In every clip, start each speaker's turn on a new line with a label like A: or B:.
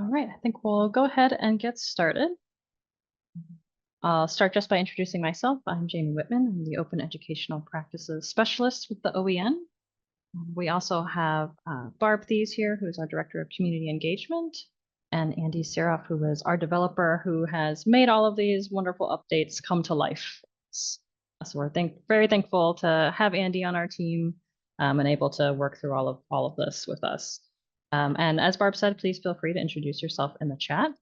A: All right, I think we'll go ahead and get started. I'll start just by introducing myself. I'm Jamie Whitman. I'm the Open Educational Practices Specialist with the OEN. We also have Barb Thies here, who is our Director of Community Engagement, and Andy Seroff, who is our developer, who has made all of these wonderful updates come to life. So we're very thankful to have Andy on our team and able to work through all of this with us. And as Barb said, please feel free to introduce yourself in the chat.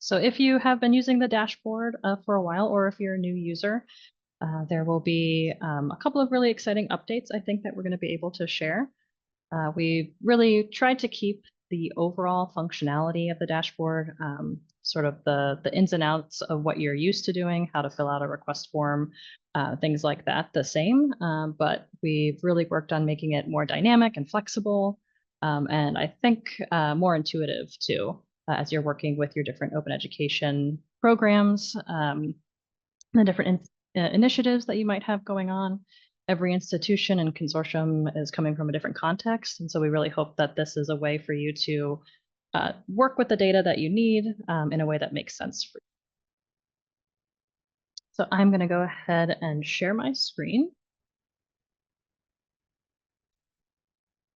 A: So if you have been using the dashboard for a while, or if you're a new user, there will be a couple of really exciting updates, I think, that we're going to be able to share. We really tried to keep the overall functionality of the dashboard, sort of the ins and outs of what you're used to doing, how to fill out a request form, things like that, the same. But we've really worked on making it more dynamic and flexible, and I think more intuitive too, as you're working with your different open education programs, the different initiatives that you might have going on. Every institution and consortium is coming from a different context. And so we really hope that this is a way for you to work with the data that you need in a way that makes sense for you. So I'm going to go ahead and share my screen.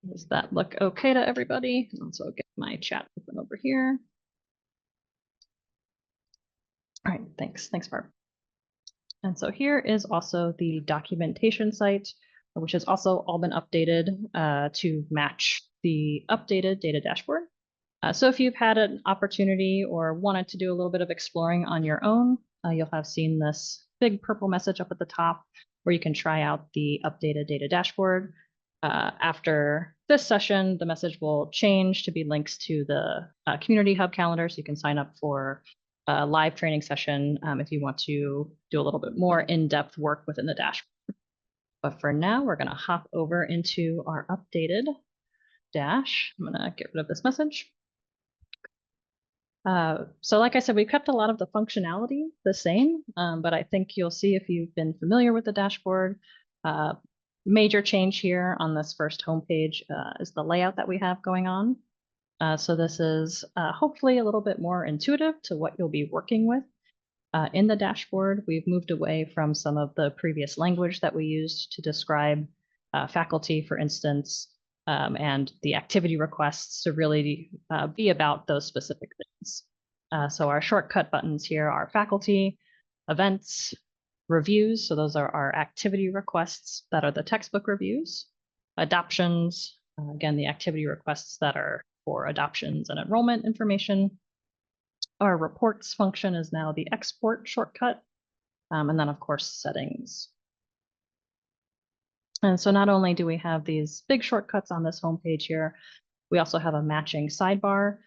A: Does that look okay to everybody? Also get my chat open over here. All right, thanks. Thanks, Barb. And so here is also the documentation site, which has also all been updated to match the updated data dashboard. So if you've had an opportunity or wanted to do a little bit of exploring on your own, you'll have seen this big purple message up at the top where you can try out the updated data dashboard. After this session, the message will change to be links to the Community Hub calendar, so you can sign up for a live training session if you want to do a little bit more in-depth work within the dashboard. But for now, we're going to hop over into our updated dash. I'm going to get rid of this message. So like I said, we kept a lot of the functionality the same, but I think you'll see if you've been familiar with the dashboard, major change here on this first homepage is the layout that we have going on. So this is hopefully a little bit more intuitive to what you'll be working with. In the dashboard, we've moved away from some of the previous language that we used to describe faculty, for instance, and the activity requests to really be about those specific things. So our shortcut buttons here are faculty, events, reviews. So those are our activity requests that are the textbook reviews, adoptions, again, the activity requests that are for adoptions and enrollment information. Our reports function is now the export shortcut, and then of course settings. And so not only do we have these big shortcuts on this homepage here, we also have a matching sidebar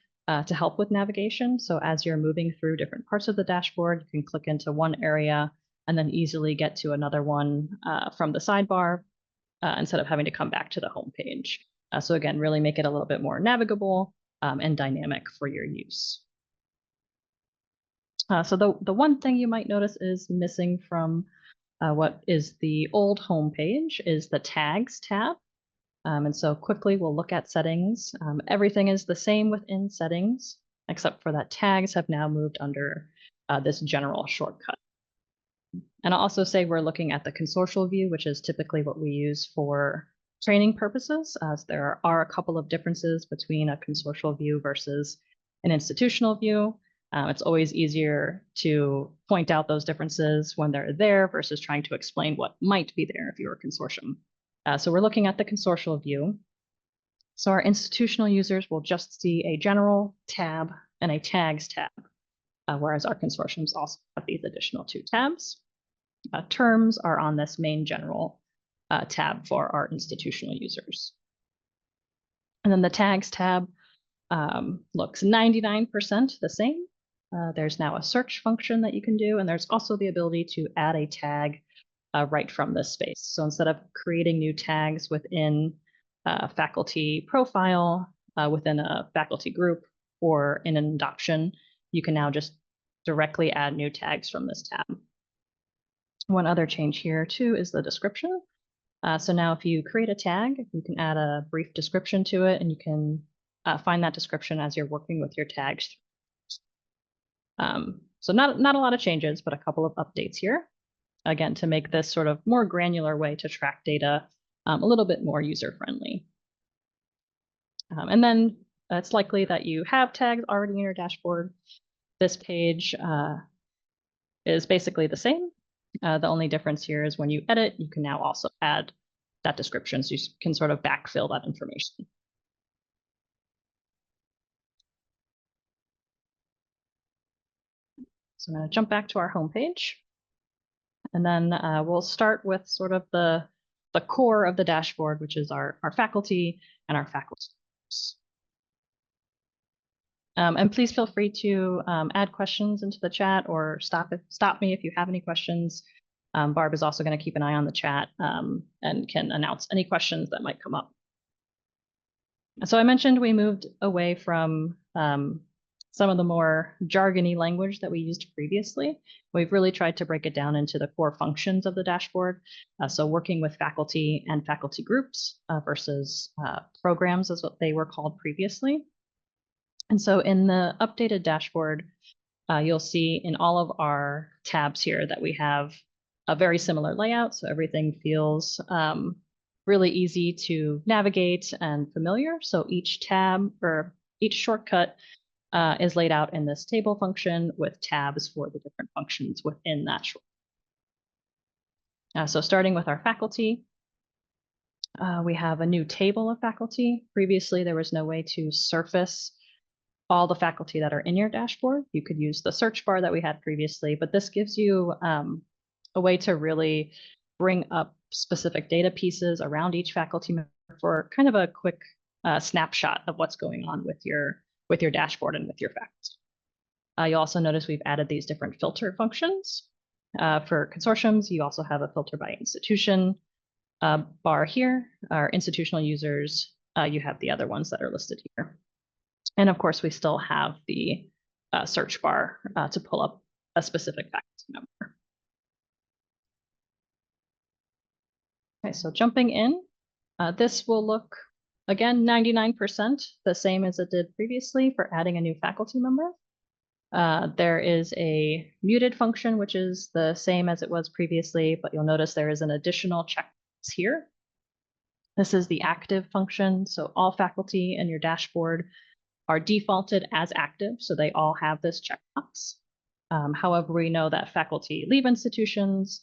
A: to help with navigation. So as you're moving through different parts of the dashboard, you can click into one area and then easily get to another one from the sidebar instead of having to come back to the homepage. So again, really make it a little bit more navigable and dynamic for your use. So the one thing you might notice is missing from what is the old homepage is the tags tab. And so quickly we'll look at settings. Everything is the same within settings, except for that tags have now moved under this general shortcut. And I'll also say we're looking at the consortial view, which is typically what we use for training purposes, as there are a couple of differences between a consortial view versus an institutional view. It's always easier to point out those differences when they're there versus trying to explain what might be there if you're a consortium. So we're looking at the consortial view. So our institutional users will just see a general tab and a tags tab, whereas our consortiums also have these additional two tabs. Terms are on this main general tab for our institutional users. And then the tags tab looks 99% the same. There's now a search function that you can do, and there's also the ability to add a tag right from this space. So instead of creating new tags within a faculty profile, within a faculty group, or in an adoption, you can now just directly add new tags from this tab. One other change here too is the description. So now if you create a tag, you can add a brief description to it, and you can find that description as you're working with your tags. So not a lot of changes, but a couple of updates here, again, to make this sort of more granular way to track data a little bit more user-friendly. And then it's likely that you have tags already in your dashboard. This page is basically the same. The only difference here is when you edit, you can now also add that description, so you can sort of backfill that information. So I'm going to jump back to our homepage, and then we'll start with sort of the core of the dashboard, which is our faculty and our faculty groups. And please feel free to add questions into the chat or stop me if you have any questions. Barb is also going to keep an eye on the chat and can announce any questions that might come up. So I mentioned we moved away from some of the more jargony language that we used previously. We've really tried to break it down into the core functions of the dashboard. So working with faculty and faculty groups versus programs is what they were called previously. And so in the updated dashboard, you'll see in all of our tabs here that we have a very similar layout. So everything feels really easy to navigate and familiar. So each tab or each shortcut is laid out in this table function with tabs for the different functions within that shortcut. So starting with our faculty, we have a new table of faculty. Previously, there was no way to surface all the faculty that are in your dashboard. You could use the search bar that we had previously, but this gives you a way to really bring up specific data pieces around each faculty member for kind of a quick snapshot of what's going on with your dashboard and with your faculty. You'll also notice we've added these different filter functions. For consortiums, you also have a filter by institution bar here. Our institutional users, you have the other ones that are listed here. And of course, we still have the search bar to pull up a specific faculty member. Okay, so jumping in, this will look, again, 99% the same as it did previously for adding a new faculty member. There is a muted function, which is the same as it was previously, but you'll notice there is an additional checkbox here. This is the active function, so all faculty in your dashboard are defaulted as active, so they all have this checkbox. However, we know that faculty leave institutions,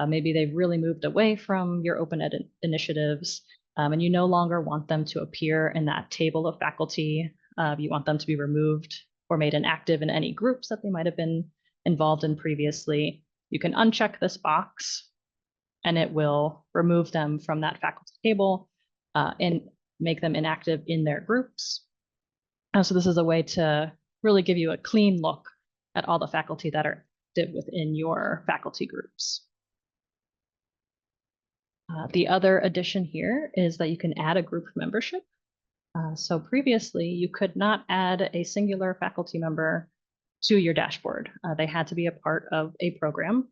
A: maybe they've really moved away from your open ed initiatives, and you no longer want them to appear in that table of faculty. You want them to be removed or made inactive in any groups that they might have been involved in previously. You can uncheck this box, and it will remove them from that faculty table and make them inactive in their groups. So this is a way to really give you a clean look at all the faculty that are active within your faculty groups. The other addition here is that you can add a group membership. So previously, you could not add a singular faculty member to your dashboard. They had to be a part of a program.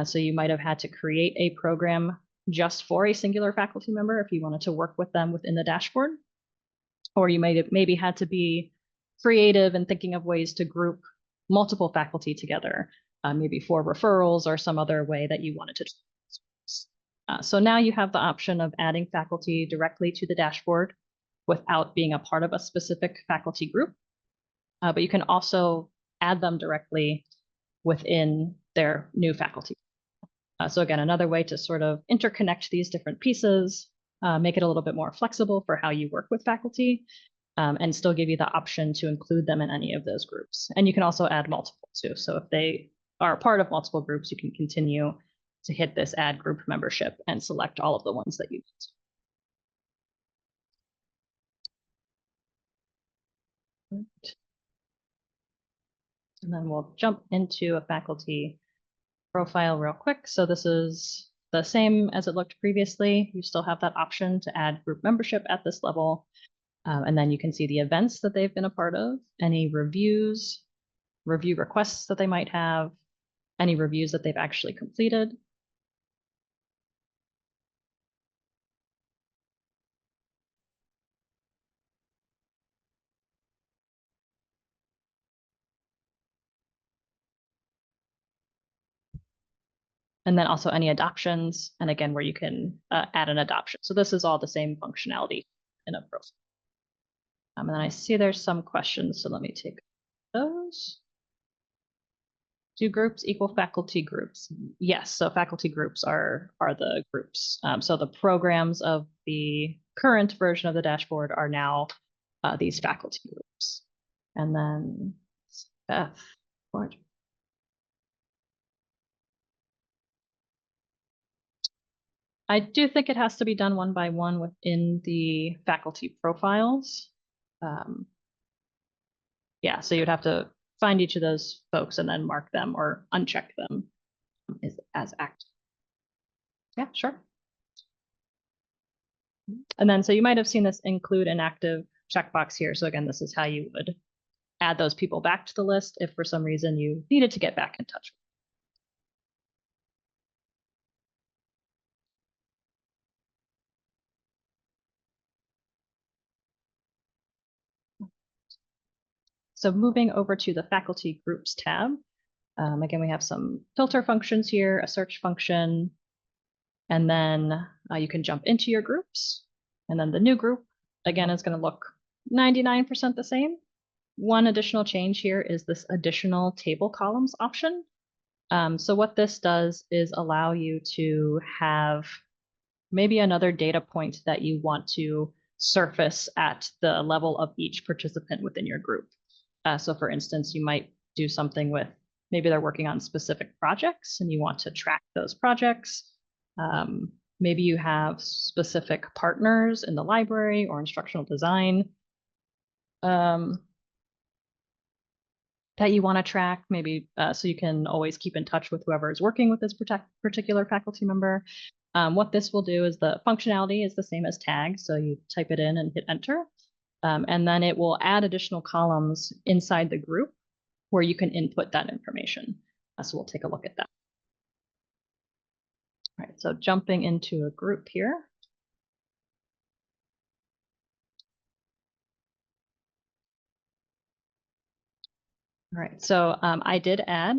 A: So you might have had to create a program just for a singular faculty member if you wanted to work with them within the dashboard. Or you might have maybe had to be creative and thinking of ways to group multiple faculty together, maybe for referrals or some other way that you wanted to. So now you have the option of adding faculty directly to the dashboard without being a part of a specific faculty group. But you can also add them directly within their new faculty. So again, another way to sort of interconnect these different pieces, make it a little bit more flexible for how you work with faculty, and still give you the option to include them in any of those groups. And you can also add multiple too. So if they are a part of multiple groups, you can continue to hit this add group membership and select all of the ones that you need. And then we'll jump into a faculty profile real quick. So this is the same as it looked previously. You still have that option to add group membership at this level. And then you can see the events that they've been a part of, any reviews, review requests that they might have, any reviews that they've actually completed. And then also any adoptions, and again, where you can add an adoption. So this is all the same functionality in a profile. And then I see there's some questions, so let me take those. Do groups equal faculty groups? Yes, so faculty groups are the groups. So the programs of the current version of the dashboard are now these faculty groups. And then F, what? I do think it has to be done one by one within the faculty profiles. Yeah, so you'd have to find each of those folks and then mark them or uncheck them as active. Yeah, sure. And then, so you might have seen this include an active checkbox here. So again, this is how you would add those people back to the list if for some reason you needed to get back in touch. So moving over to the faculty groups tab, again, we have some filter functions here, a search function, and then you can jump into your groups. And then the new group, again, is going to look 99% the same. One additional change here is this additional table columns option. So what this does is allow you to have maybe another data point that you want to surface at the level of each participant within your group. So for instance, you might do something with maybe they're working on specific projects and you want to track those projects. Maybe you have specific partners in the library or instructional design that you want to track, maybe so you can always keep in touch with whoever is working with this particular faculty member. What this will do is the functionality is the same as tags. So you type it in and hit enter. And then it will add additional columns inside the group where you can input that information. So we'll take a look at that. All right, so jumping into a group here. All right, so I did add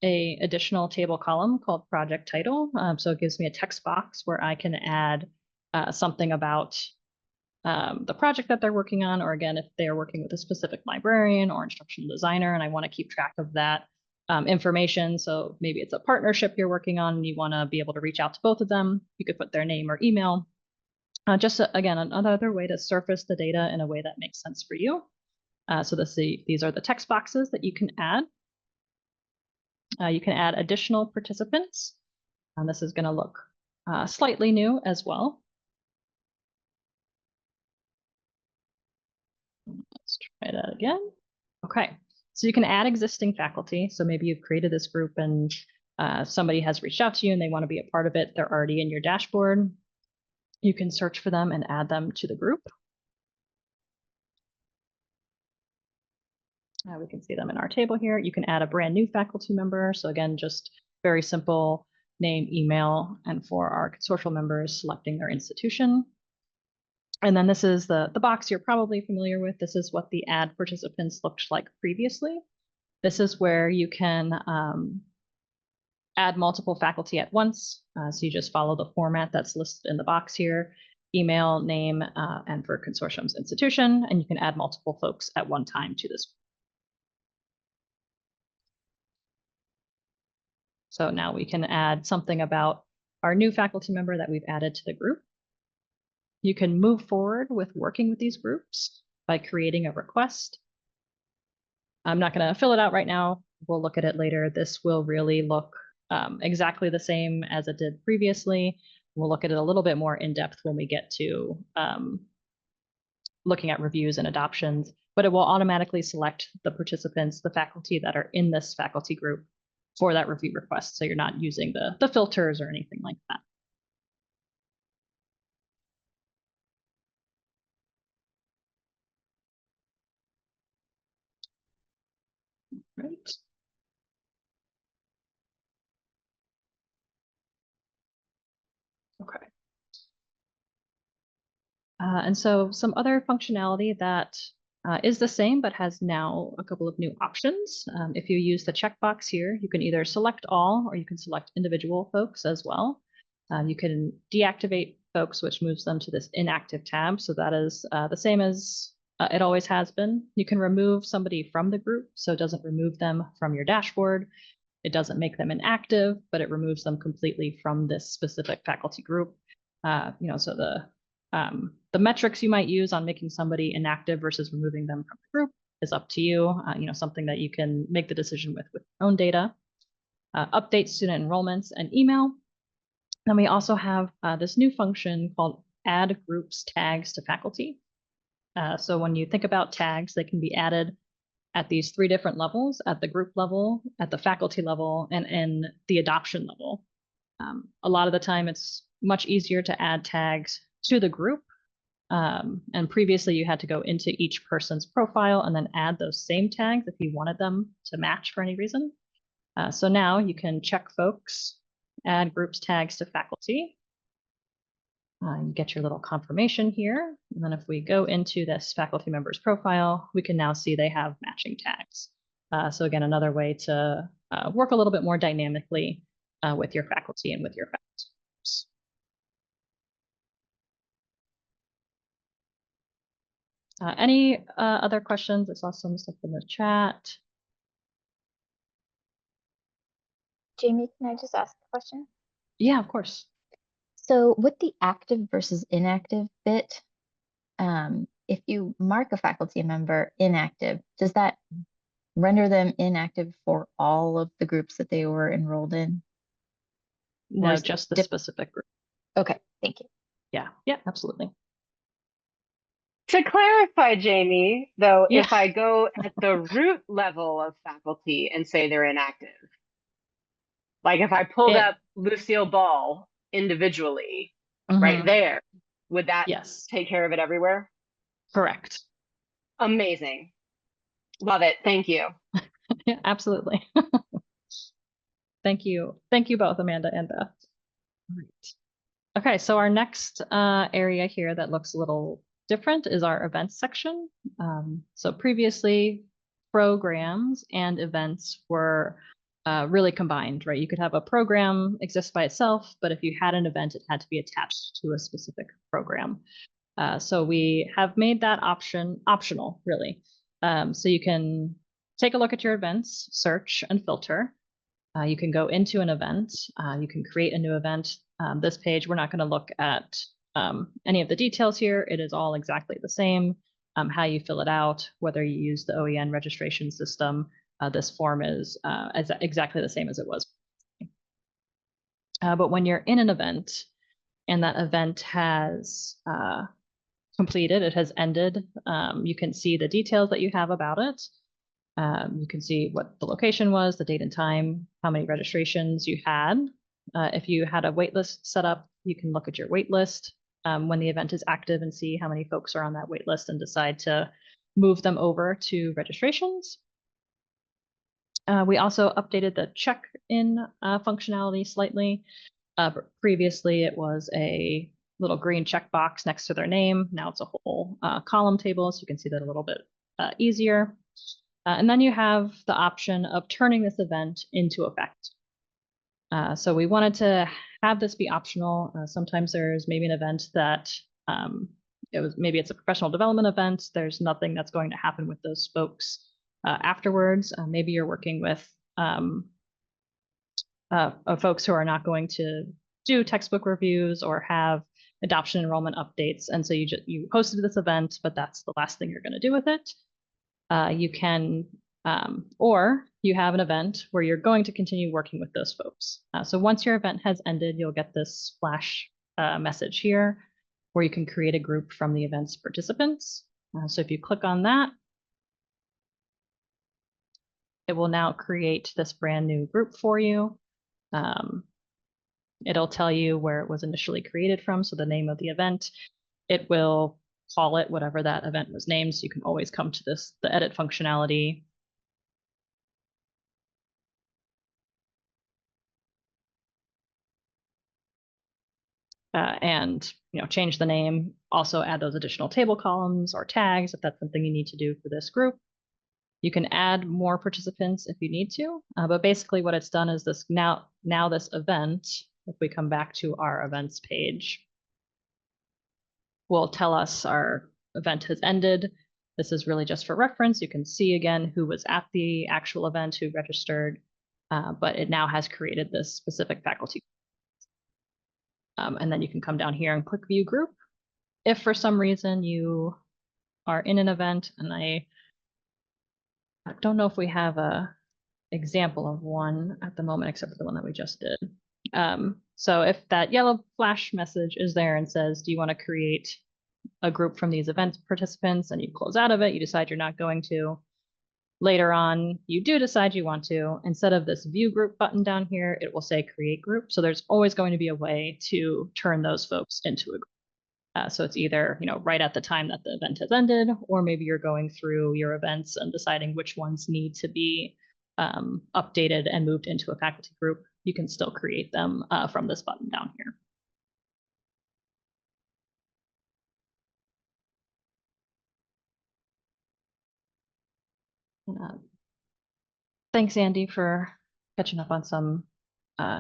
A: a additional table column called project title. So it gives me a text box where I can add something about the project that they're working on, or again, if they are working with a specific librarian or instructional designer, and I want to keep track of that information. So maybe it's a partnership you're working on and you want to be able to reach out to both of them. You could put their name or email. Just again, another way to surface the data in a way that makes sense for you. So these are the text boxes that you can add. You can add additional participants. And this is going to look slightly new as well. Let's try that again. Okay, so you can add existing faculty. So maybe you've created this group and somebody has reached out to you and they want to be a part of it. They're already in your dashboard. You can search for them and add them to the group. We can see them in our table here. You can add a brand new faculty member. So again, just very simple name, email, and for our consortial members, selecting their institution. And then this is the box you're probably familiar with. This is what the add participants looked like previously. This is where you can add multiple faculty at once. So you just follow the format that's listed in the box here, email, name, and for consortium's institution, and you can add multiple folks at one time to this. So now we can add something about our new faculty member that we've added to the group. You can move forward with working with these groups by creating a request. I'm not going to fill it out right now. We'll look at it later. This will really look exactly the same as it did previously. We'll look at it a little bit more in depth when we get to looking at reviews and adoptions, but it will automatically select the participants, the faculty that are in this faculty group for that review request. So you're not using the filters or anything like that. Right. Okay. And so some other functionality that is the same, but has now a couple of new options. If you use the checkbox here, you can either select all or you can select individual folks as well. You can deactivate folks, which moves them to this inactive tab. So that is the same as it always has been. You can remove somebody from the group, so it doesn't remove them from your dashboard. It doesn't make them inactive, but it removes them completely from this specific faculty group. So the metrics you might use on making somebody inactive versus removing them from the group is up to you. Something that you can make the decision with your own data. Update student enrollments and email. Then we also have this new function called add groups tags to faculty. So when you think about tags, they can be added at these 3 different levels: at the group level, at the faculty level, and in the adoption level. A lot of the time, it's much easier to add tags to the group. And previously, you had to go into each person's profile and then add those same tags if you wanted them to match for any reason. So now you can check folks, add groups tags to faculty. You get your little confirmation here. And then if we go into this faculty member's profile, we can now see they have matching tags. So again, another way to work a little bit more dynamically with your faculty and with your faculty. Any other questions? I saw some stuff in the chat.
B: Jamie, can I just ask a question?
A: Yeah, of course.
B: So with the active versus inactive bit, if you mark a faculty member inactive, does that render them inactive for all of the groups that they were enrolled in?
A: No, just the specific group.
B: Okay, thank you.
A: Yeah, absolutely.
C: To clarify, Jamie, though,
A: Yeah.
C: if I go at the root level of faculty and say they're inactive, like if I pulled up Lucille Ball individually right there, would that take care of it everywhere?
A: Correct.
C: Amazing. Love it. Thank you.
A: Yeah, absolutely. Thank you. Thank you both, Amanda and Beth. Right. Okay, so our next area here that looks a little different is our events section. So previously, programs and events were really combined, right? You could have a program exist by itself, but if you had an event, it had to be attached to a specific program. So we have made that option optional, really. So you can take a look at your events, search and filter. You can go into an event. You can create a new event. This page, we're not going to look at any of the details here. It is all exactly the same. How you fill it out, whether you use the OEN registration system, this form is exactly the same as it was. But when you're in an event and that event has completed, it has ended, you can see the details that you have about it. You can see what the location was, the date and time, how many registrations you had. If you had a waitlist set up, you can look at your waitlist when the event is active and see how many folks are on that waitlist and decide to move them over to registrations. We also updated the check-in functionality slightly. Previously, it was a little green checkbox next to their name. Now it's a whole column table, so you can see that a little bit easier. And then you have the option of turning this event into effect. So we wanted to have this be optional. Sometimes there's maybe an event that maybe it's a professional development event. There's nothing that's going to happen with those folks afterwards. Maybe you're working with folks who are not going to do textbook reviews or have adoption enrollment updates. And so you hosted this event, but that's the last thing you're going to do with it. You can, or you have an event where you're going to continue working with those folks. So once your event has ended, you'll get this splash message here where you can create a group from the event's participants. So if you click on that, it will now create this brand new group for you. It'll tell you where it was initially created from, so the name of the event. It will call it whatever that event was named, so you can always come to the edit functionality. and change the name. Also add those additional table columns or tags if that's something you need to do for this group. You can add more participants if you need to, but basically what it's done is this now this event, if we come back to our events page, will tell us our event has ended. This is really just for reference. You can see again who was at the actual event, who registered, but it now has created this specific faculty. And then you can come down here and click View Group. If for some reason you are in an event, and I don't know if we have a example of one at the moment, except for the one that we just did. So if that yellow flash message is there and says, do you want to create a group from these event participants, and you close out of it, you decide you're not going to. Later on, you do decide you want to. Instead of this view group button down here, it will say create group. So there's always going to be a way to turn those folks into a group. So it's either right at the time that the event has ended, or maybe you're going through your events and deciding which ones need to be updated and moved into a faculty group. You can still create them from this button down here. Thanks, Andy, for catching up on some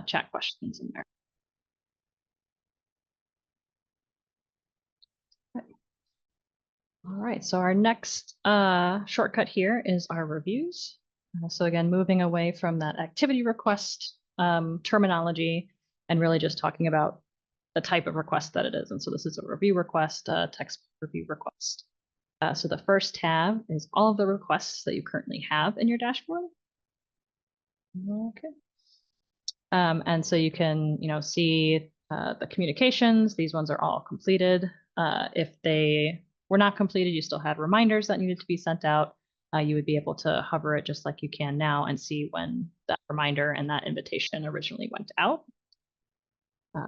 A: chat questions in there. All right, so our next shortcut here is our reviews. So again, moving away from that activity request terminology and really just talking about the type of request that it is. And so this is a review request, a text review request. So the first tab is all of the requests that you currently have in your dashboard. Okay. And so you can, see the communications. These ones are all completed. If they were not completed, you still had reminders that needed to be sent out. You would be able to hover it just like you can now and see when that reminder and that invitation originally went out.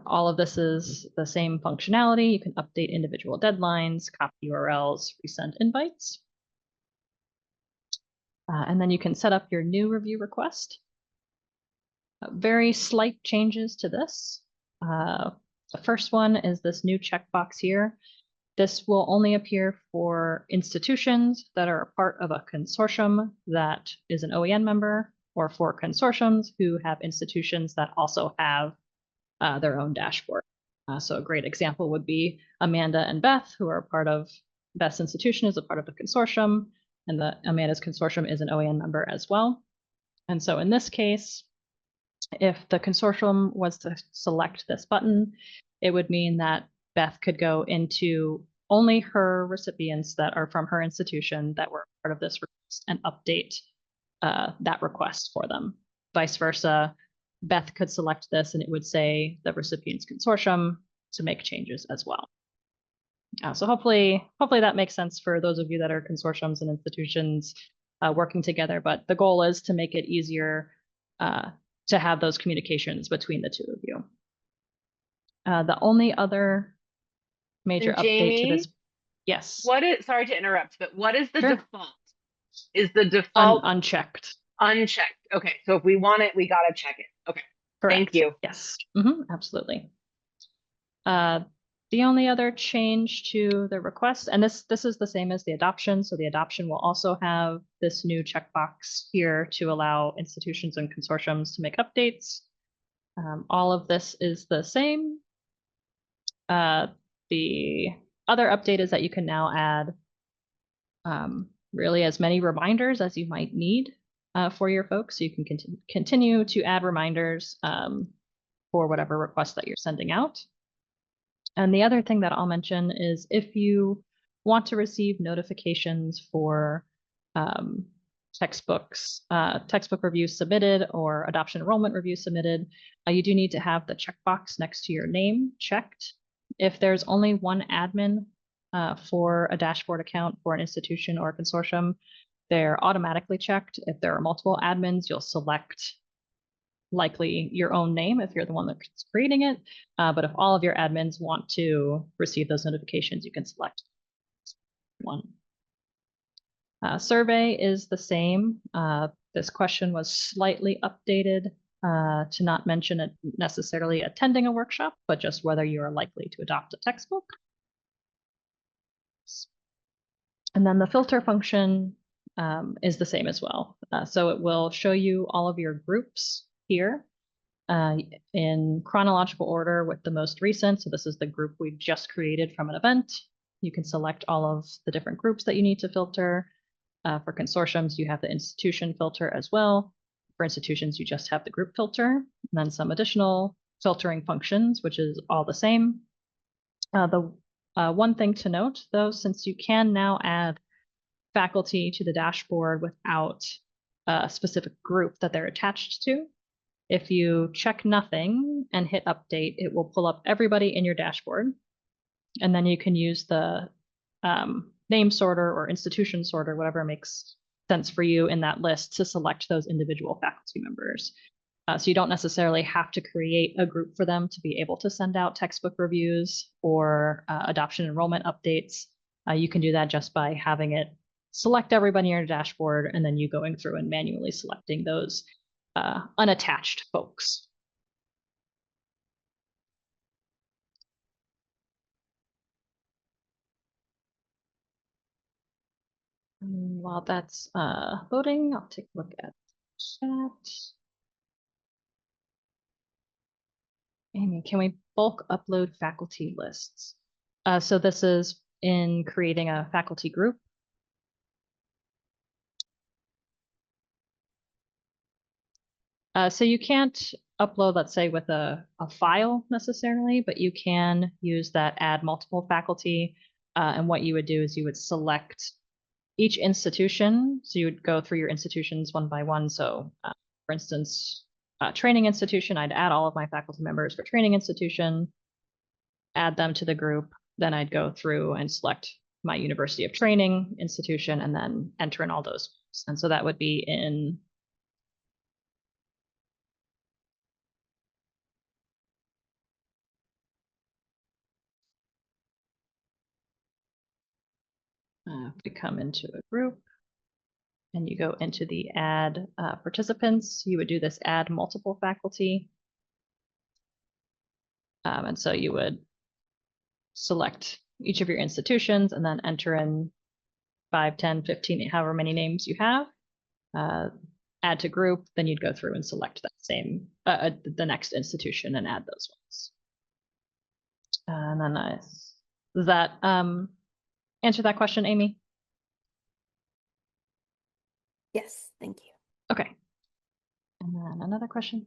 A: All of this is the same functionality. You can update individual deadlines, copy URLs, resend invites. And then you can set up your new review request. Very slight changes to this. The first one is this new checkbox here. This will only appear for institutions that are a part of a consortium that is an OEN member, or for consortiums who have institutions that also have their own dashboard. So a great example would be Amanda and Beth, who are part of Beth's institution, is a part of the consortium, and the Amanda's consortium is an OEN member as well. And so in this case, if the consortium was to select this button, it would mean that Beth could go into only her recipients that are from her institution that were part of this request and update that request for them. Vice versa, Beth could select this and it would say the recipients consortium to make changes as well. So hopefully that makes sense for those of you that are consortiums and institutions working together, but the goal is to make it easier to have those communications between the two of you. The only other major update to this, yes.
C: Sorry to interrupt, but what is the
A: Sure.
C: default? Is the default
A: unchecked?
C: Unchecked. Okay, so if we want it, we gotta check it. Okay,
A: Correct.
C: Thank you.
A: Yes, absolutely. The only other change to the request, and this is the same as the adoption, so the adoption will also have this new checkbox here to allow institutions and consortiums to make updates. All of this is the same. The other update is that you can now add really as many reminders as you might need for your folks. So you can continue to add reminders for whatever request that you're sending out. And the other thing that I'll mention is if you want to receive notifications for textbook reviews submitted or adoption enrollment reviews submitted, you do need to have the checkbox next to your name checked. If there's only one admin for a dashboard account for an institution or a consortium, they're automatically checked. If there are multiple admins, you'll select likely your own name if you're the one that's creating it. But if all of your admins want to receive those notifications, you can select one. Survey is the same. This question was slightly updated to not mention it necessarily attending a workshop, but just whether you are likely to adopt a textbook. And then the filter function is the same as well. So it will show you all of your groups here in chronological order with the most recent. So this is the group we've just created from an event. You can select all of the different groups that you need to filter. For consortiums, you have the institution filter as well. For institutions, you just have the group filter, and then some additional filtering functions, which is all the same. The one thing to note, though, since you can now add faculty to the dashboard without a specific group that they're attached to, if you check nothing and hit update, it will pull up everybody in your dashboard. And then you can use the name sorter or institution sorter, whatever makes sense for you in that list, to select those individual faculty members. So you don't necessarily have to create a group for them to be able to send out textbook reviews or adoption enrollment updates. You can do that just by having it select everybody in your dashboard and then you going through and manually selecting those unattached folks. While that's loading, I'll take a look at chat. Amy, can we bulk upload faculty lists? So this is in creating a faculty group. So you can't upload, let's say, with a file necessarily, but you can use that add multiple faculty. And what you would do is you would select each institution. So you would go through your institutions one by one. So for instance, training institution, I'd add all of my faculty members for training institution, add them to the group. Then I'd go through and select my University of Training institution and then enter in all those. And so that would be in if we come into a group and you go into the add participants, you would do this add multiple faculty. And so you would select each of your institutions and then enter in 5, 10, 15, however many names you have. Add to group, then you'd go through and select that same, the next institution and add those ones. And then does that answer that question, Amy?
D: Yes, thank you.
A: Okay. And then another question.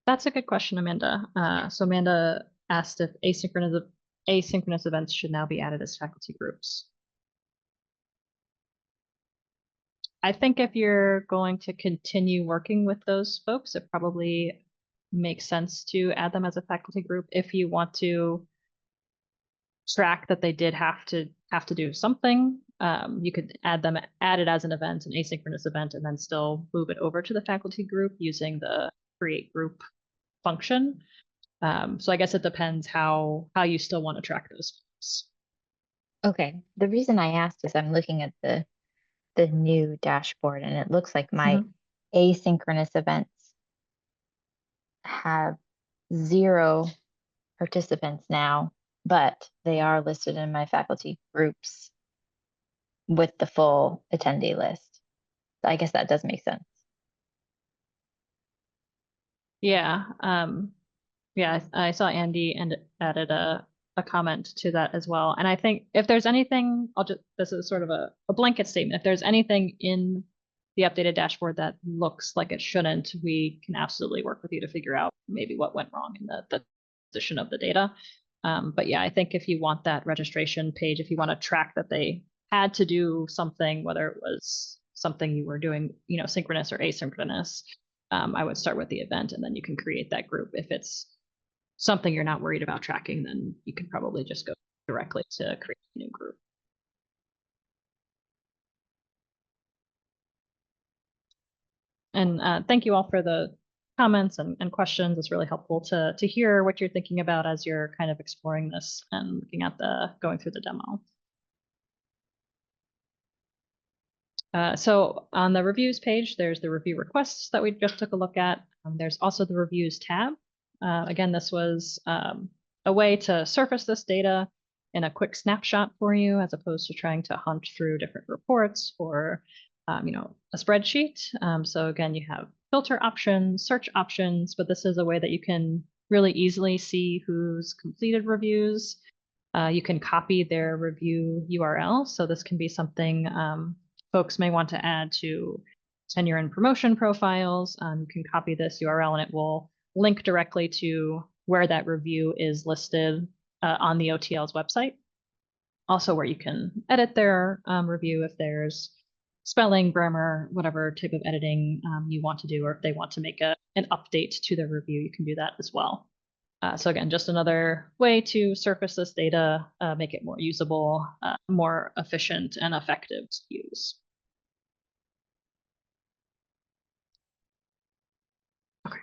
A: That's a good question, Amanda. So Amanda asked if asynchronous events should now be added as faculty groups. I think if you're going to continue working with those folks, it probably makes sense to add them as a faculty group. If you want to track that they did have to do something, you could add it as an event, an asynchronous event, and then still move it over to the faculty group using the create group function. So I guess it depends how you still want to track those folks.
B: Okay, the reason I asked is I'm looking at the new dashboard and it looks like my asynchronous events have 0 participants now, but they are listed in my faculty groups with the full attendee list. So I guess that does make sense.
A: Yeah. Yeah, I saw Andy and added a comment to that as well. And I think if there's anything, this is sort of a blanket statement. If there's anything in the updated dashboard that looks like it shouldn't, we can absolutely work with you to figure out maybe what went wrong in the position of the data. But yeah, I think if you want that registration page, if you want to track that they had to do something, whether it was something you were doing, synchronous or asynchronous, I would start with the event and then you can create that group. If it's something you're not worried about tracking, then you can probably just go directly to create a new group. And thank you all for the comments and questions. It's really helpful to hear what you're thinking about as you're kind of exploring this and looking at going through the demo. So on the reviews page, there's the review requests that we just took a look at. There's also the reviews tab. Again, this was a way to surface this data in a quick snapshot for you, as opposed to trying to hunt through different reports or a spreadsheet. So again, you have filter options, search options, but this is a way that you can really easily see who's completed reviews. You can copy their review URL. So this can be something folks may want to add to tenure and promotion profiles. You can copy this URL and it will link directly to where that review is listed on the OTL's website. Also where you can edit their review if there's spelling, grammar, whatever type of editing you want to do, or if they want to make an update to the review, you can do that as well. So again, just another way to surface this data, make it more usable, more efficient and effective to use. Okay.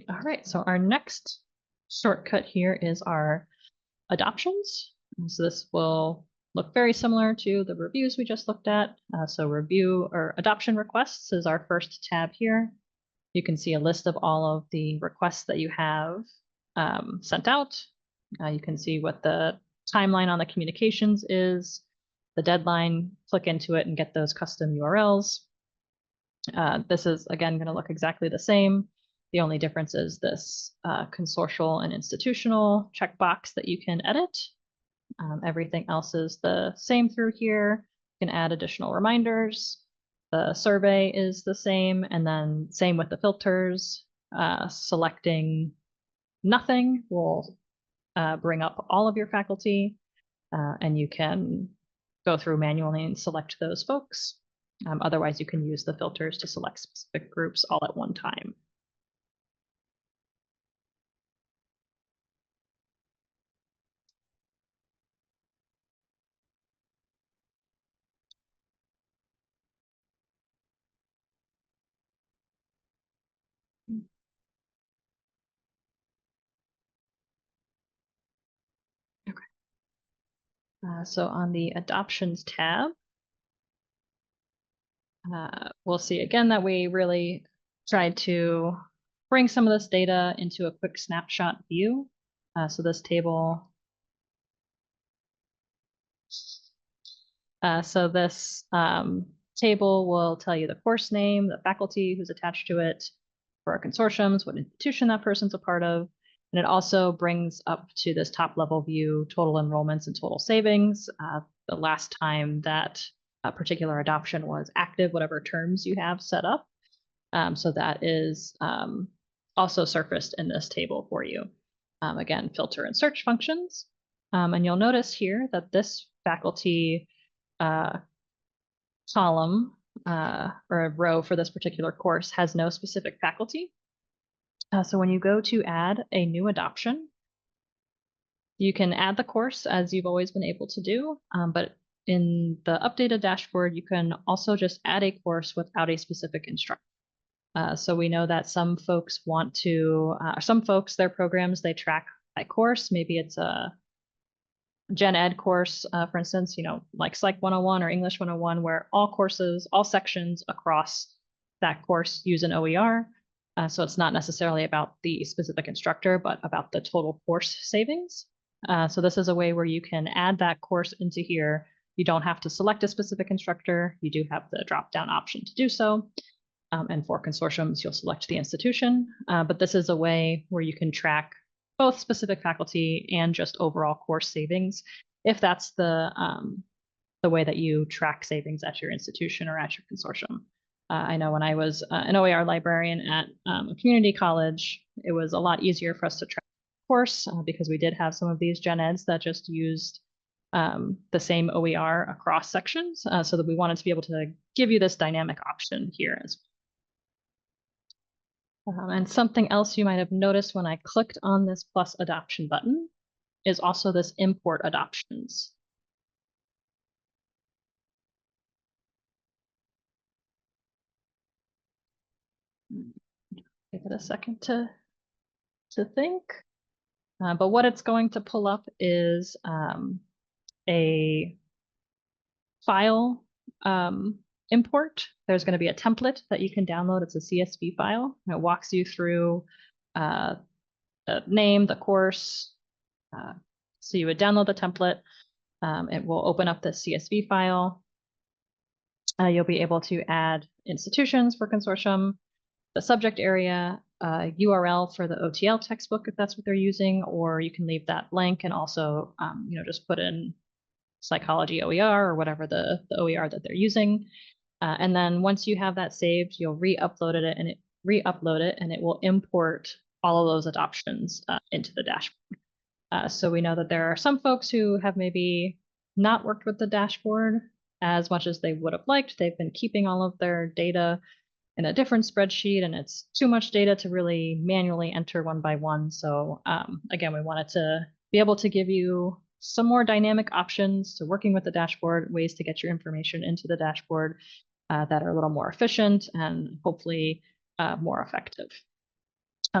A: All right, so our next shortcut here is our adoptions. So this will look very similar to the reviews we just looked at. So review or adoption requests is our first tab here. You can see a list of all of the requests that you have sent out. You can see what the timeline on the communications is, the deadline, click into it and get those custom URLs. This is, again, going to look exactly the same. The only difference is this consortial and institutional checkbox that you can edit. Everything else is the same through here. You can add additional reminders. The survey is the same, and then same with the filters. Selecting nothing will bring up all of your faculty, and you can go through manually and select those folks. Otherwise, you can use the filters to select specific groups all at one time. So on the adoptions tab, we'll see again that we really tried to bring some of this data into a quick snapshot view. So this table, table will tell you the course name, the faculty who's attached to it, for our consortiums, what institution that person's a part of. And it also brings up to this top level view total enrollments and total savings. The last time that a particular adoption was active, whatever terms you have set up. So that is also surfaced in this table for you. Again, filter and search functions. And you'll notice here that this faculty column or a row for this particular course has no specific faculty. So when you go to add a new adoption, you can add the course as you've always been able to do, but in the updated dashboard, you can also just add a course without a specific instructor. So we know that some folks want to, their programs, they track by course. Maybe it's a Gen Ed course, for instance, like Psych 101 or English 101, where all courses, all sections across that course use an OER. So it's not necessarily about the specific instructor, but about the total course savings. So this is a way where you can add that course into here. You don't have to select a specific instructor. You do have the drop-down option to do so. And for consortiums, you'll select the institution. But this is a way where you can track both specific faculty and just overall course savings, if that's the way that you track savings at your institution or at your consortium. I know when I was an OER librarian at a community college, it was a lot easier for us to track the course because we did have some of these gen eds that just used the same OER across sections, so that we wanted to be able to give you this dynamic option here as well. And something else you might have noticed when I clicked on this plus adoption button is also this import adoptions. Give it a second to think. But what it's going to pull up is a file import, there's going to be a template that you can download. It's a CSV file. And it walks you through the name, the course. So you would download the template. It will open up the CSV file. You'll be able to add institutions for consortium, the subject area, URL for the OTL textbook if that's what they're using, or you can leave that blank and also, just put in psychology OER or whatever the OER that they're using. And then once you have that saved, you'll re-upload it and it will import all of those adoptions into the dashboard. So we know that there are some folks who have maybe not worked with the dashboard as much as they would have liked. They've been keeping all of their data in a different spreadsheet, and it's too much data to really manually enter one by one. So again, we wanted to be able to give you some more dynamic options to working with the dashboard, ways to get your information into the dashboard that are a little more efficient and hopefully more effective.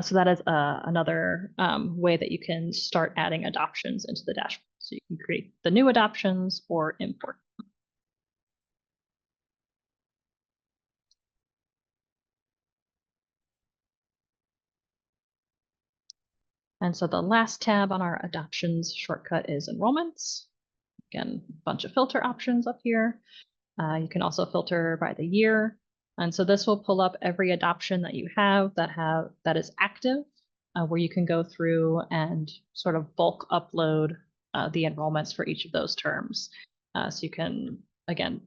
A: So that is another way that you can start adding adoptions into the dashboard. So you can create the new adoptions or import. And so the last tab on our adoptions shortcut is enrollments. Again, a bunch of filter options up here. You can also filter by the year. And so this will pull up every adoption that you have that is active, where you can go through and sort of bulk upload the enrollments for each of those terms. So you can, again,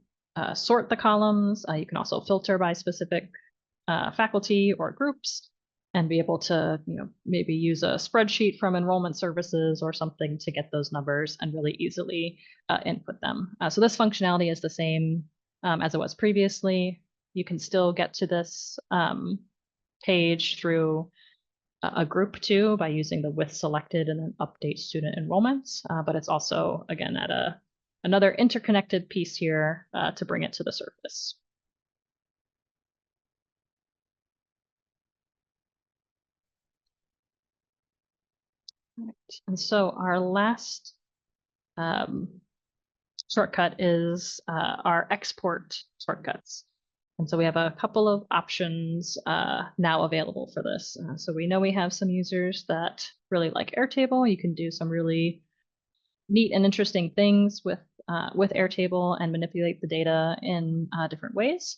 A: sort the columns. You can also filter by specific faculty or groups and be able to, maybe use a spreadsheet from enrollment services or something to get those numbers and really easily input them. So this functionality is the same as it was previously. You can still get to this page through a group too by using the with selected and then update student enrollments. But it's also, again, at another interconnected piece here to bring it to the surface. Right. And so our last shortcut is our export shortcuts. And so we have a couple of options now available for this. So we know we have some users that really like Airtable. You can do some really neat and interesting things with Airtable and manipulate the data in different ways.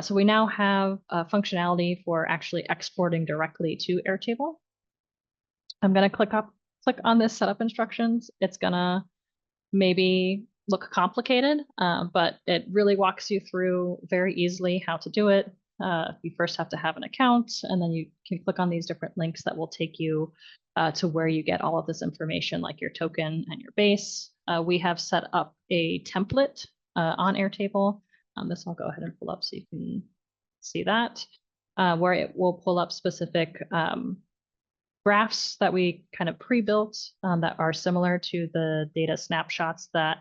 A: So we now have functionality for actually exporting directly to Airtable. I'm going to click on this setup instructions. It's going to maybe look complicated, but it really walks you through very easily how to do it. You first have to have an account, and then you can click on these different links that will take you to where you get all of this information, like your token and your base. We have set up a template on Airtable. This I'll go ahead and pull up so you can see that, where it will pull up specific graphs that we kind of pre-built that are similar to the data snapshots that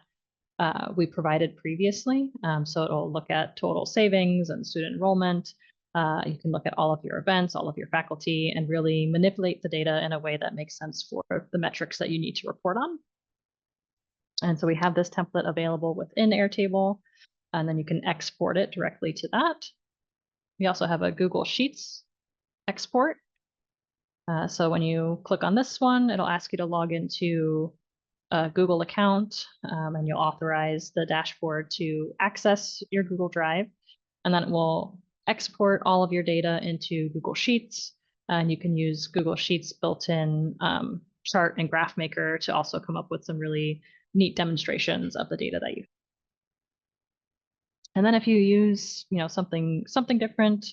A: we provided previously. So it'll look at total savings and student enrollment. You can look at all of your events, all of your faculty, and really manipulate the data in a way that makes sense for the metrics that you need to report on. And so we have this template available within Airtable, and then you can export it directly to that. We also have a Google Sheets export. So when you click on this one, it'll ask you to log into a Google account, and you'll authorize the dashboard to access your Google Drive, and then it will export all of your data into Google Sheets. And you can use Google Sheets built-in chart and graph maker to also come up with some really neat demonstrations of the data that you have. And then if you use, something different,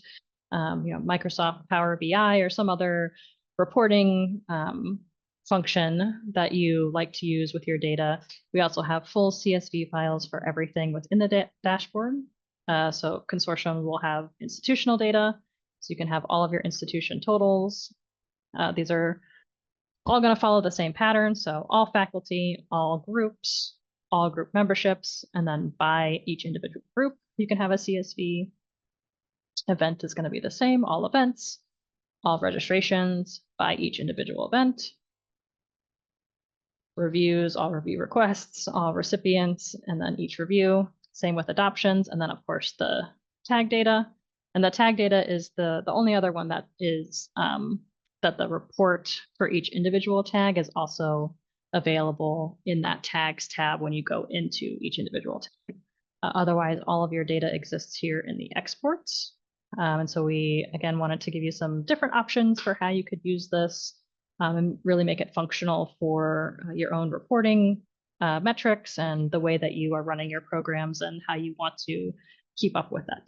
A: Microsoft Power BI or some other reporting function that you like to use with your data, we also have full CSV files for everything within the dashboard. So Consortium will have institutional data, so you can have all of your institution totals. These are all going to follow the same pattern. So all faculty, all groups, all group memberships, and then by each individual group, you can have a CSV. Event is going to be the same, all events, all registrations by each individual event. Reviews, all review requests, all recipients, and then each review. Same with adoptions, and then of course the tag data. And the tag data is the only other one that is that the report for each individual tag is also available in that tags tab when you go into each individual tag. Otherwise, all of your data exists here in the exports. And so we, again, wanted to give you some different options for how you could use this and really make it functional for your own reporting metrics and the way that you are running your programs and how you want to keep up with that.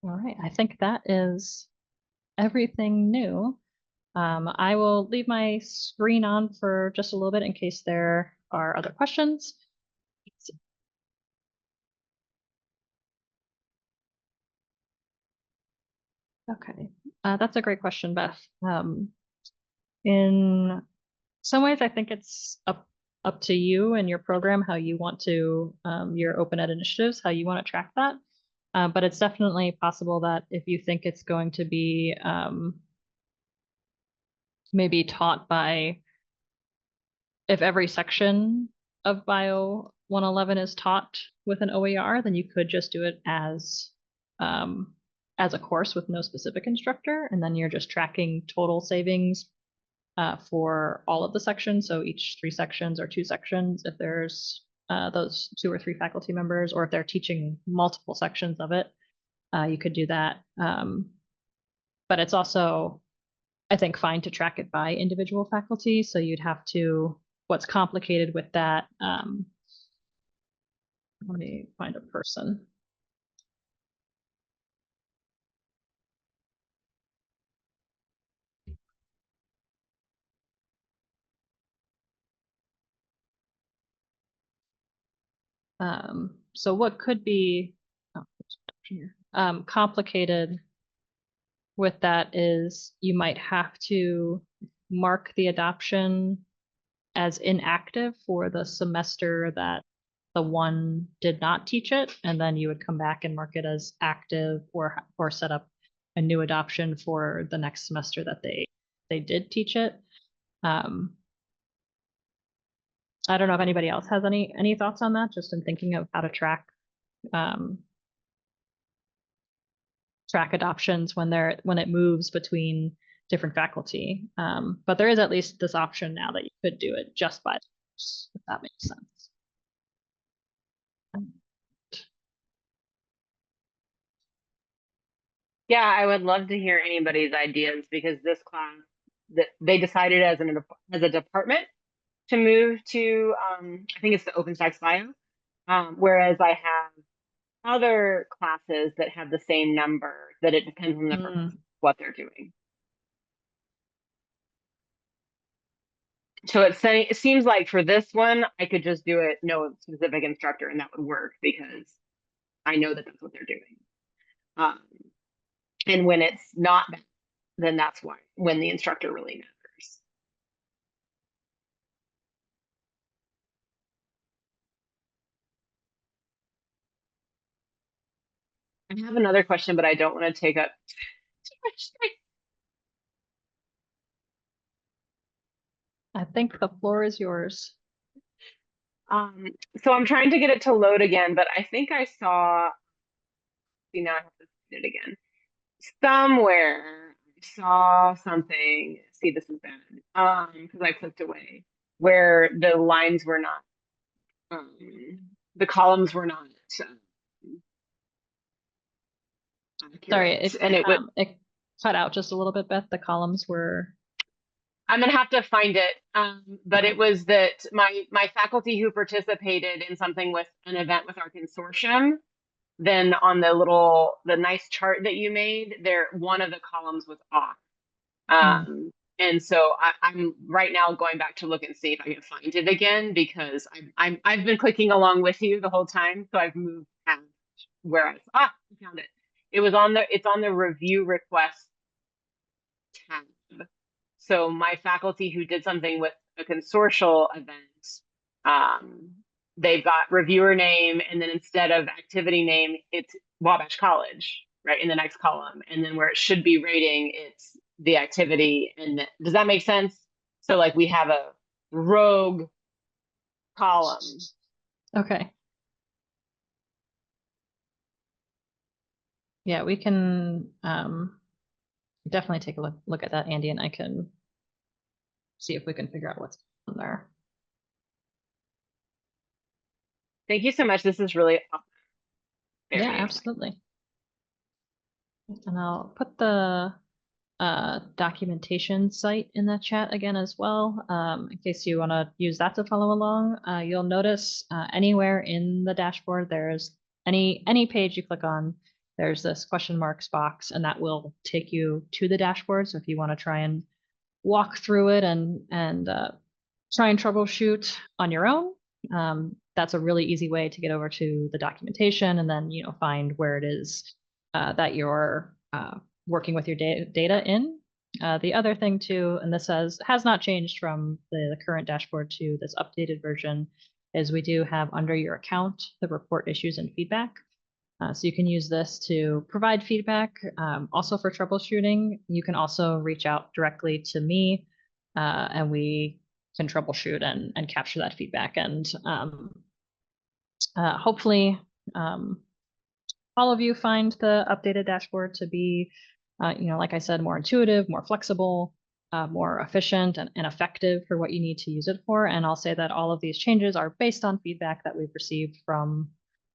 A: All right, I think that is everything new. I will leave my screen on for just a little bit in case there are other questions. Okay, that's a great question, Beth. In some ways, I think it's up to you and your program how you want to your open ed initiatives, how you want to track that. But it's definitely possible that if you think it's going to be maybe taught by, if every section of Bio 111 is taught with an OER, then you could just do it as a course with no specific instructor, and then you're just tracking total savings for all of the sections. So each 3 sections or 2 sections, if there's those 2 or 3 faculty members, or if they're teaching multiple sections of it, you could do that. But it's also, I think, fine to track it by individual faculty. So you'd have to, what's complicated with that, let me find a person. So what could be complicated with that is you might have to mark the adoption as inactive for the semester that the one did not teach it, and then you would come back and mark it as active, or set up a new adoption for the next semester that they did teach it. I don't know if anybody else has any thoughts on that, just in thinking of how to track adoptions when it moves between different faculty. But there is at least this option now that you could do it just by the course, if that makes sense.
C: Yeah, I would love to hear anybody's ideas, because this class, that they decided as a department to move to, I think it's the OpenStax Bio, whereas I have other classes that have the same number, that it depends on the what they're doing. So it seems like for this one, I could just do it no specific instructor, and that would work because I know that that's what they're doing. And when it's not that, then that's when the instructor really matters. I have another question, but I don't want to take up too much time.
A: I think the floor is yours.
C: So I'm trying to get it to load again, but I think I saw, see, now I have to find it again. Somewhere I saw something, see, this is bad, because I clicked away, where the lines were not, the columns were not
A: Sorry,
C: accurate.
A: it cut out just a little bit, Beth. The columns were.
C: I'm gonna have to find it, but it was that my faculty who participated in something with an event with our consortium, then on the nice chart that you made there, one of the columns was off. And so I'm right now going back to look and see if I can find it again, because I've been clicking along with you the whole time, so I've moved past where I found it. It's on the review request tab. So my faculty who did something with a consortial event, they've got reviewer name, and then instead of activity name, it's Wabash College, right, in the next column. And then where it should be rating, it's the activity. And does that make sense? So like we have rogue column.
A: Okay. Yeah, we can definitely take a look at that, Andy, and I can see if we can figure out what's on there.
C: Thank you so much. This is really awesome.
A: Yeah,
C: Very
A: absolutely. And I'll put the documentation site in the chat again as well, in case you want to use that to follow along. You'll notice anywhere in the dashboard, there's any page you click on, there's this question marks box, and that will take you to the dashboard. So if you want to try and walk through it and try and troubleshoot on your own, that's a really easy way to get over to the documentation and then find where it is that you're working with your data in. The other thing too, and this has not changed from the current dashboard to this updated version, is we do have under your account the report issues and feedback. So you can use this to provide feedback. Also for troubleshooting, you can also reach out directly to me and we can troubleshoot and capture that feedback. And hopefully all of you find the updated dashboard to be, like I said, more intuitive, more flexible, more efficient and effective for what you need to use it for. And I'll say that all of these changes are based on feedback that we've received from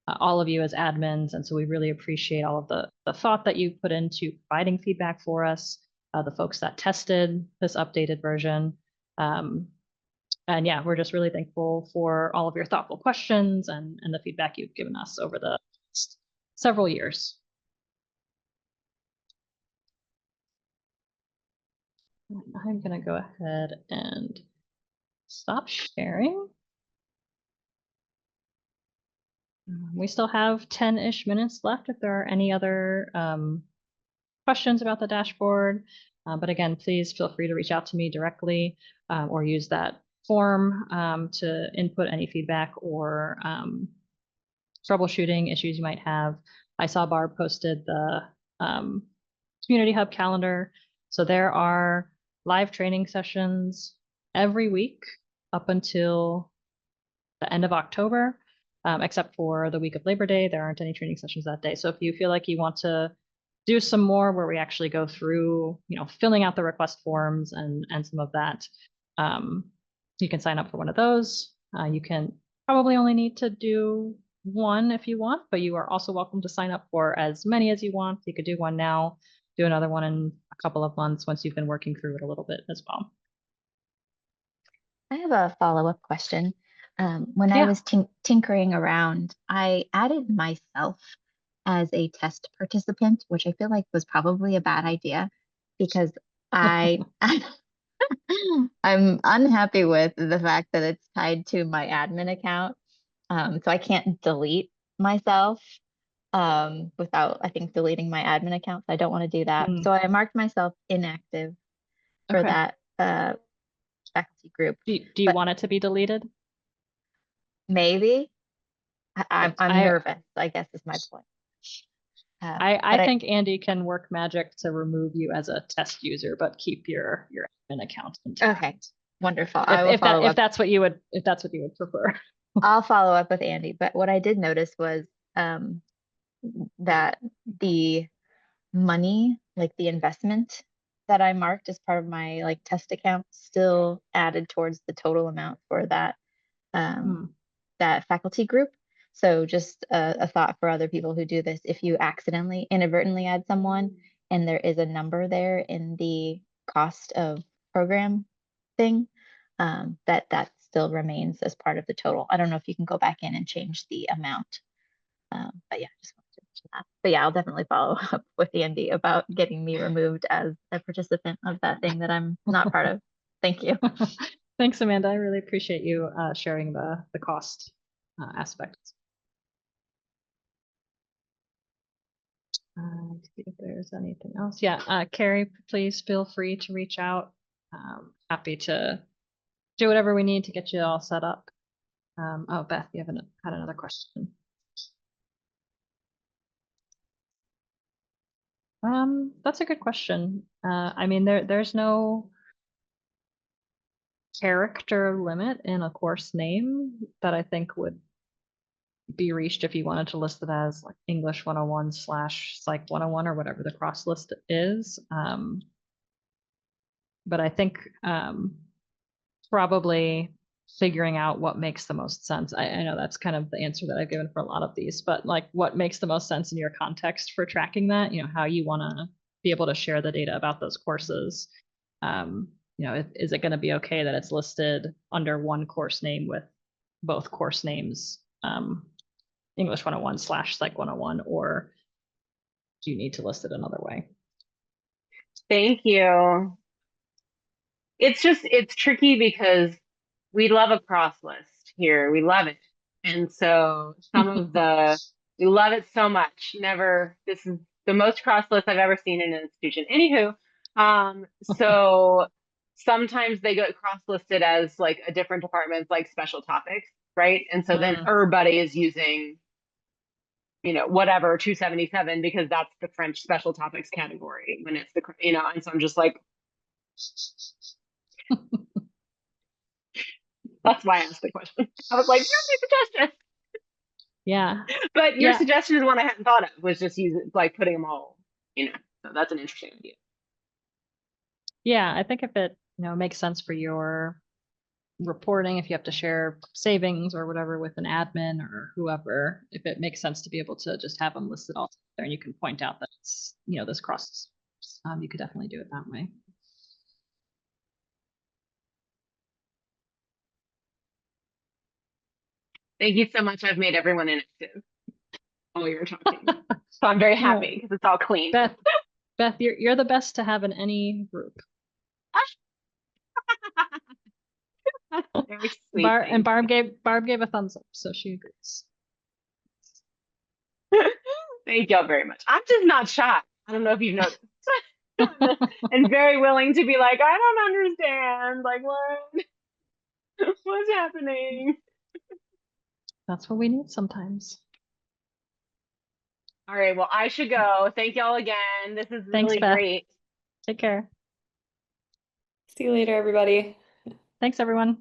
A: all of you as admins. And so we really appreciate all of the thought that you put into providing feedback for us, the folks that tested this updated version. And yeah, we're just really thankful for all of your thoughtful questions and the feedback you've given us over the past several years. I'm going to go ahead and stop sharing. We still have 10-ish minutes left if there are any other questions about the dashboard. But again, please feel free to reach out to me directly or use that form to input any feedback or troubleshooting issues you might have. I saw Barb posted the Community Hub calendar. So there are live training sessions every week up until the end of October, except for the week of Labor Day. There aren't any training sessions that day. So if you feel like you want to do some more where we actually go through, filling out the request forms and some of that, you can sign up for one of those. You can probably only need to do one if you want, but you are also welcome to sign up for as many as you want. You could do one now, do another one in a couple of months once you've been working through it a little bit as well.
B: I have a follow-up question. When I was tinkering around, I added myself as a test participant, which I feel like was probably a bad idea because I'm unhappy with the fact that it's tied to my admin account. So I can't delete myself without, I think, deleting my admin account. So I don't want to do that. So I marked myself inactive for that faculty group.
A: Do you want it to be deleted?
B: Maybe. I'm nervous, I guess is my point.
A: I think Andy can work magic to remove you as a test user, but keep your admin account intact.
B: Okay, wonderful.
A: If that's what you would prefer.
B: I'll follow up with Andy. But what I did notice was that the money, like the investment that I marked as part of my test account, still added towards the total amount for that that faculty group. So just a thought for other people who do this: if you accidentally, inadvertently add someone, and there is a number there in the cost of program thing, that still remains as part of the total. I don't know if you can go back in and change the amount, but yeah, just wanted to mention that. But yeah, I'll definitely follow up with Andy about getting me removed as a participant of that thing that I'm not part of. Thank you.
A: Thanks, Amanda. I really appreciate you sharing the cost aspect. See if there's anything else. Yeah, Carrie, please feel free to reach out. Happy to do whatever we need to get you all set up. Oh, Beth, you haven't had another question. That's a good question. I mean, there's no character limit in a course name that I think would be reached if you wanted to list it as like English 101 / Psych 101 or whatever the cross list is. But I think probably figuring out what makes the most sense. I know that's kind of the answer that I've given for a lot of these, but like what makes the most sense in your context for tracking that, how you want to be able to share the data about those courses. Is it going to be okay that it's listed under one course name with both course names, English 101 / Psych 101, or do you need to list it another way?
C: Thank you. It's tricky because we love a cross list here. We love it. And so we love it so much. This is the most cross list I've ever seen in an institution. Anywho, so sometimes they get cross listed as like a different department's like special topics, right? And so then everybody is using, whatever 277 because that's the French special topics category when it's and so I'm just like, that's why I asked the question. I was like, here's my suggestion.
A: Yeah.
C: But your suggestion is one I hadn't thought of, was just like putting them all, so that's an interesting idea.
A: Yeah, I think if it, makes sense for your reporting, if you have to share savings or whatever with an admin or whoever, if it makes sense to be able to just have them listed all there and you can point out that it's, this crosses, you could definitely do it that way.
C: Thank you so much. I've made everyone inactive while you're talking. So I'm very happy because it's all clean.
A: Beth, you're the best to have in any group.
C: Very sweet.
A: Barb gave a thumbs up, so she agrees.
C: Thank y'all very much. I'm just not shy. I don't know if you've noticed. And very willing to be like, I don't understand. Like, what's happening?
A: That's what we need sometimes.
C: All right, well, I should go. Thank y'all again. This is really great.
A: Take care.
D: See you later, everybody.
A: Thanks, everyone.